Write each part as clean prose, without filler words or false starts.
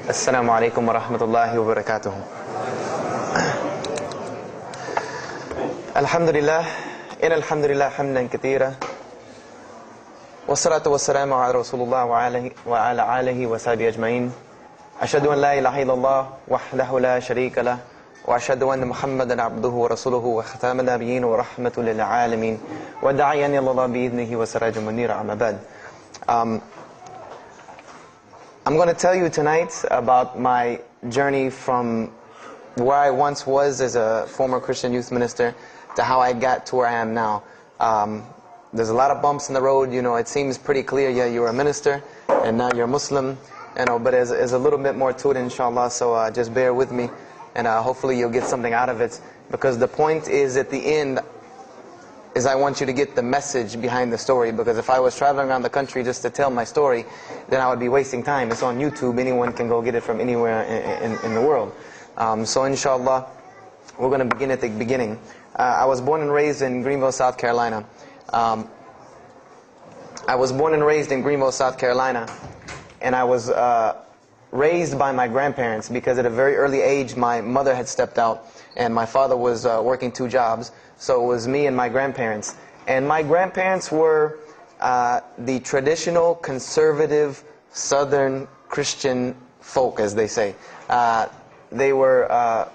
Assalamu alaikum wa rahmatullahi wa barakatuh. Alhamdulillah, alhamdulillah hamdan kathira. Wassalatu wassalamu ala Rasulullah wa ala alihi wa sahbihi ajma'in. Ashhadu an la ilaha illallah wahdahu la sharika lah. Wa ashhadu anna Muhammadan abduhu wa rasuluhu wa khataman nabiyyin wa rahmatul lil alamin. Wa da'iyan ila Allah bi idnihi wa sirajun munira, amma ba'd. I'm going to tell you tonight about my journey from where I once was as a former Christian youth minister to how I got to where I am now. There's a lot of bumps in the road. You know, it seems pretty clear. Yeah, you're a minister and now you're a Muslim. You know, but there's a little bit more to it, inshallah. So just bear with me, and hopefully you'll get something out of it. Because the point is, at the end, is I want you to get the message behind the story. Because if I was traveling around the country just to tell my story, then I would be wasting time. It's on YouTube. Anyone can go get it from anywhere in the world. So inshallah, we're going to begin at the beginning. I was born and raised in Greenville, South Carolina. I was born and raised in Greenville, South Carolina. And I was raised by my grandparents because at a very early age, my mother had stepped out and my father was working 2 jobs. So it was me and my grandparents. And my grandparents were the traditional, conservative, Southern Christian folk, as they say. They were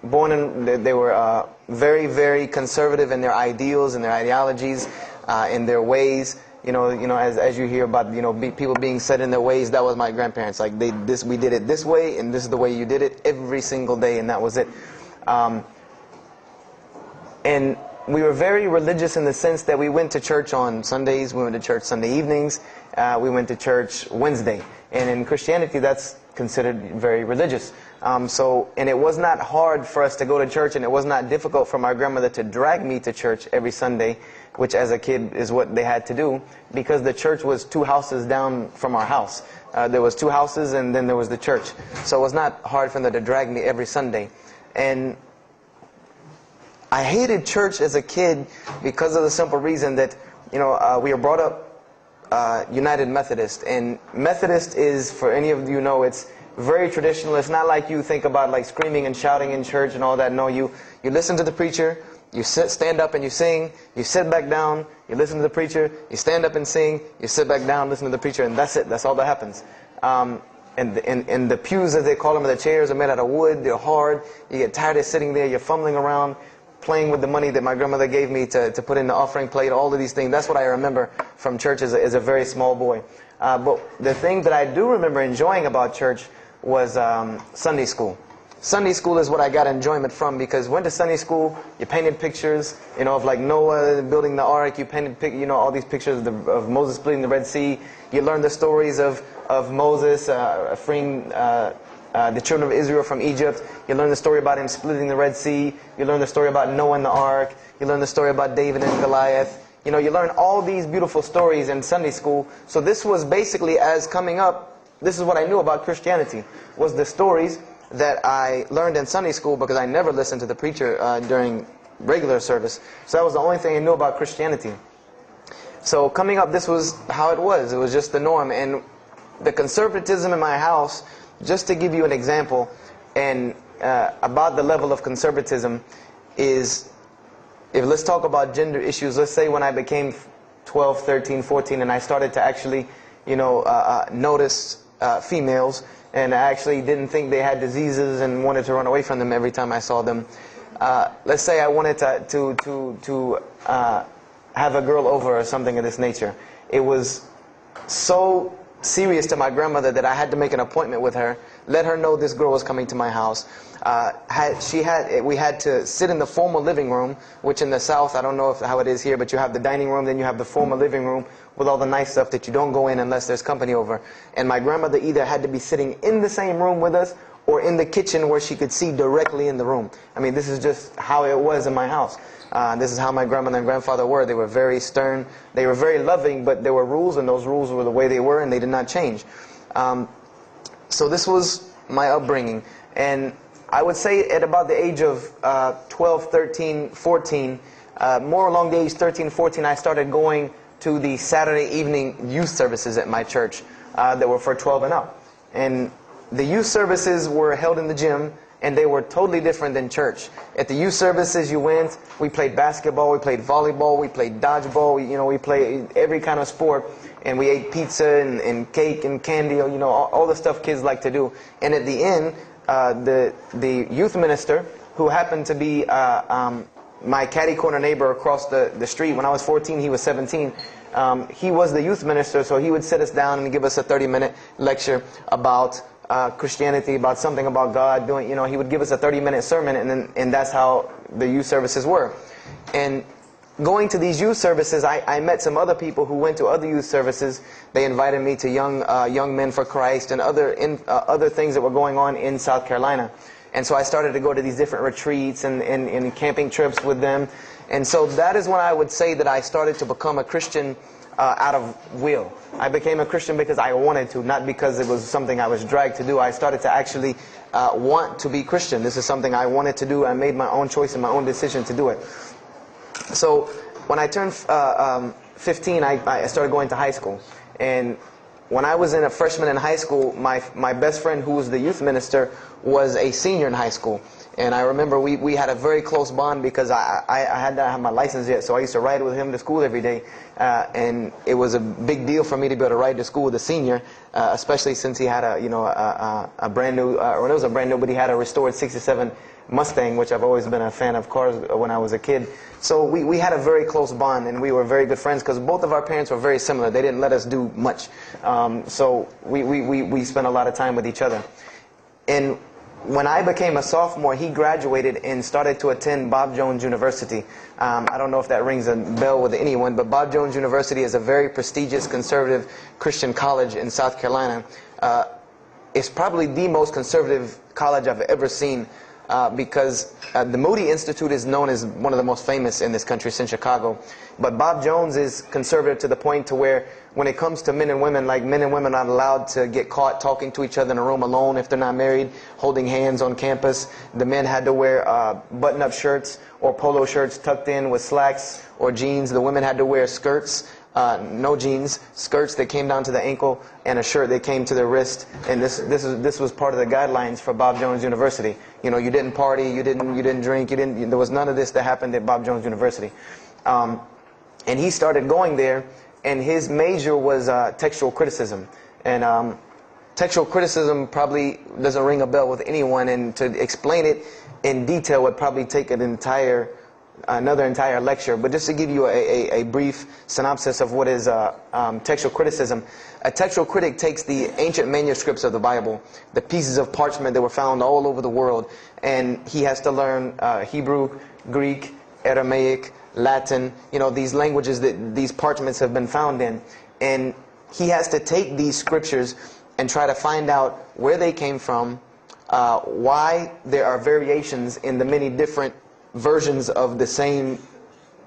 they were very, very conservative in their ideals and their ideologies, in their ways. You know, as you hear about, people being set in their ways. That was my grandparents. Like we did it this way, and this is the way you did it every single day, and that was it. And we were very religious in the sense that we went to church on Sundays, we went to church Sunday evenings, we went to church Wednesday. And in Christianity, that's considered very religious. And it was not hard for us to go to church, and it was not difficult for my grandmother to drag me to church every Sunday, which as a kid is what they had to do, because the church was 2 houses down from our house. There was 2 houses, and then there was the church. So it was not hard for them to drag me every Sunday. And I hated church as a kid because of the simple reason that, we were brought up United Methodist. And Methodist is, for any of you know, it's very traditional. It's not like you think about like screaming and shouting in church and all that. No, you listen to the preacher, you stand up and you sing, you sit back down, you listen to the preacher, you stand up and sing, you sit back down, listen to the preacher, and that's it. That's all that happens. And the pews, as they call them, the chairs are made out of wood. They're hard. You get tired of sitting there. You're fumbling around, playing with the money that my grandmother gave me to put in the offering plate, all of these things. That's what I remember from church as a very small boy. But the thing that I do remember enjoying about church was Sunday school. Sunday school is what I got enjoyment from, because went to Sunday school, you painted pictures, of like Noah building the ark. You painted, all these pictures of Moses splitting the Red Sea. You learned the stories of Moses freeing the children of Israel from Egypt. You learn the story about him splitting the Red Sea. You learn the story about Noah and the ark. You learn the story about David and Goliath. You learn all these beautiful stories in Sunday school. So this was basically, as coming up, this is what I knew about Christianity, was the stories that I learned in Sunday school, because I never listened to the preacher during regular service. So that was the only thing I knew about Christianity. So coming up, this was how it was. It was just the norm. And the conservatism in my house, just to give you an example, and about the level of conservatism is, let's talk about gender issues. Let's say when I became 12, 13, 14, and I started to actually, notice females, and I actually didn't think they had diseases and wanted to run away from them every time I saw them. Let's say I wanted to have a girl over or something of this nature. It was so serious to my grandmother that I had to make an appointment with her, let her know this girl was coming to my house. We had to sit in the formal living room, which in the South, I don't know how it is here, but you have the dining room, then you have the formal living room with all the nice stuff that you don't go in unless there's company over. And my grandmother either had to be sitting in the same room with us or in the kitchen where she could see directly in the room. I mean, this is just how it was in my house. This is how my grandmother and grandfather were. They were very stern. They were very loving, but there were rules, and those rules were the way they were, and they did not change. So this was my upbringing. And I would say at about the age of 12, 13, 14, more along the age 13, 14, I started going to the Saturday evening youth services at my church that were for 12 and up. And the youth services were held in the gym, and they were totally different than church. At the youth services you went, we played basketball, we played volleyball, we played dodgeball, we played every kind of sport, and we ate pizza and cake and candy, all the stuff kids like to do. And at the end, the youth minister, who happened to be my catty corner neighbor across the street. When I was 14, he was 17. He was the youth minister, so he would sit us down and give us a 30-minute lecture about Christianity, about something about God. He would give us a 30-minute sermon, and that's how the youth services were. And going to these youth services, I met some other people who went to other youth services. They invited me to Young Men for Christ and other things that were going on in South Carolina. And so I started to go to these different retreats and camping trips with them. And so that is when I would say that I started to become a Christian out of will. I became a Christian because I wanted to, not because it was something I was dragged to do. I started to actually want to be Christian. This is something I wanted to do. I made my own choice and my own decision to do it. So when I turned 15, I started going to high school. And when I was a freshman in high school, my best friend, who was the youth minister, was a senior in high school. And I remember we had a very close bond because I had not had my license yet, so I used to ride with him to school every day. And it was a big deal for me to be able to ride to school with a senior, especially since he had a brand new, or it was a brand new, but he had a restored '67 Mustang, which I've always been a fan of cars when I was a kid. So we had a very close bond, and we were very good friends because both of our parents were very similar. They didn't let us do much. So we spent a lot of time with each other. And when I became a sophomore, he graduated and started to attend Bob Jones University. I don't know if that rings a bell with anyone, but Bob Jones University is a very prestigious conservative Christian college in South Carolina. It's probably the most conservative college I've ever seen. Because the Moody Institute is known as one of the most famous in this country, since Chicago. But Bob Jones is conservative to the point to where when it comes to men and women, like men and women are not allowed to get caught talking to each other in a room alone if they're not married, holding hands on campus. The men had to wear button-up shirts or polo shirts tucked in with slacks or jeans. The women had to wear skirts. No jeans, skirts that came down to the ankle, and a shirt that came to the wrist. And this was part of the guidelines for Bob Jones University. You didn't party, you didn't drink, there was none of this that happened at Bob Jones University. And he started going there, and his major was textual criticism. And textual criticism probably doesn't ring a bell with anyone, and to explain it in detail would probably take another entire lecture. But just to give you a brief synopsis of what is textual criticism. A textual critic takes the ancient manuscripts of the Bible, the pieces of parchment that were found all over the world, and he has to learn Hebrew, Greek, Aramaic, Latin, these languages that these parchments have been found in. And he has to take these scriptures and try to find out where they came from, why there are variations in the many different versions of the same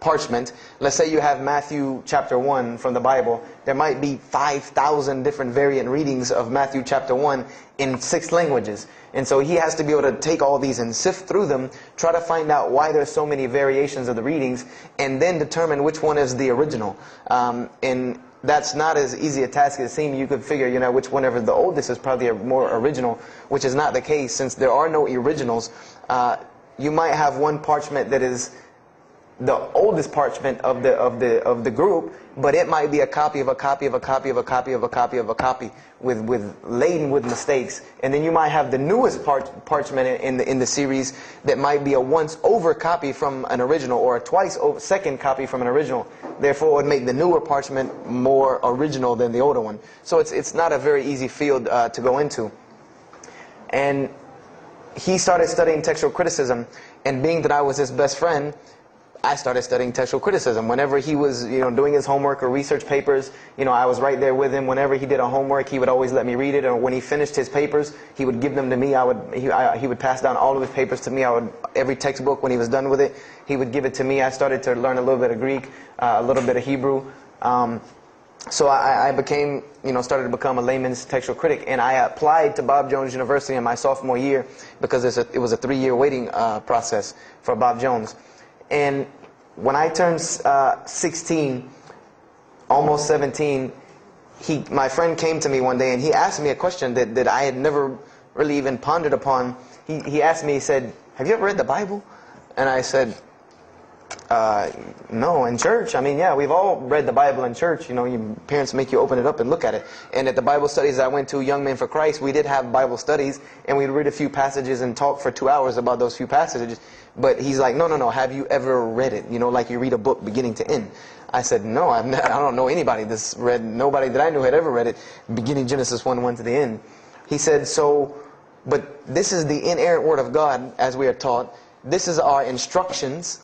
parchment. Let's say you have Matthew chapter 1 from the Bible. There might be 5,000 different variant readings of Matthew chapter 1 in 6 languages. And so he has to be able to take all these and sift through them, try to find out why there's so many variations of the readings, and then determine which one is the original. And that's not as easy a task as it seems. You could figure, which whenever the oldest is probably a more original, which is not the case since there are no originals. You might have one parchment that is the oldest parchment of the group, but it might be a copy of a copy of a copy of a copy of a copy of a copy laden with mistakes. And then you might have the newest parchment in the series that might be a once over copy from an original, or a twice over second copy from an original. Therefore, it would make the newer parchment more original than the older one. So it's not a very easy field to go into. And he started studying textual criticism, and being that I was his best friend, I started studying textual criticism. Whenever he was, doing his homework or research papers, I was right there with him. Whenever he did a homework, he would always let me read it. Or when he finished his papers, he would give them to me. He would pass down all of his papers to me. Every textbook, when he was done with it, he would give it to me. I started to learn a little bit of Greek, a little bit of Hebrew. So I became, started to become a layman's textual critic, and I applied to Bob Jones University in my sophomore year because it was a 3-year waiting process for Bob Jones. And when I turned 16, almost 17, my friend came to me one day and he asked me a question that I had never really even pondered upon. He asked me, he said, "Have you ever read the Bible?" And I said, no, in church. I mean, yeah, we've all read the Bible in church. You know, your parents make you open it up and look at it. And at the Bible studies I went to, Young Men for Christ, we did have Bible studies, and we'd read a few passages and talk for 2 hours about those few passages. But he's like, no, have you ever read it? You know, like you read a book beginning to end. I said, no, I don't know anybody that's read, nobody that I knew had ever read it, beginning Genesis 1:1 to the end. He said, but this is the inerrant word of God, as we are taught. This is our instructions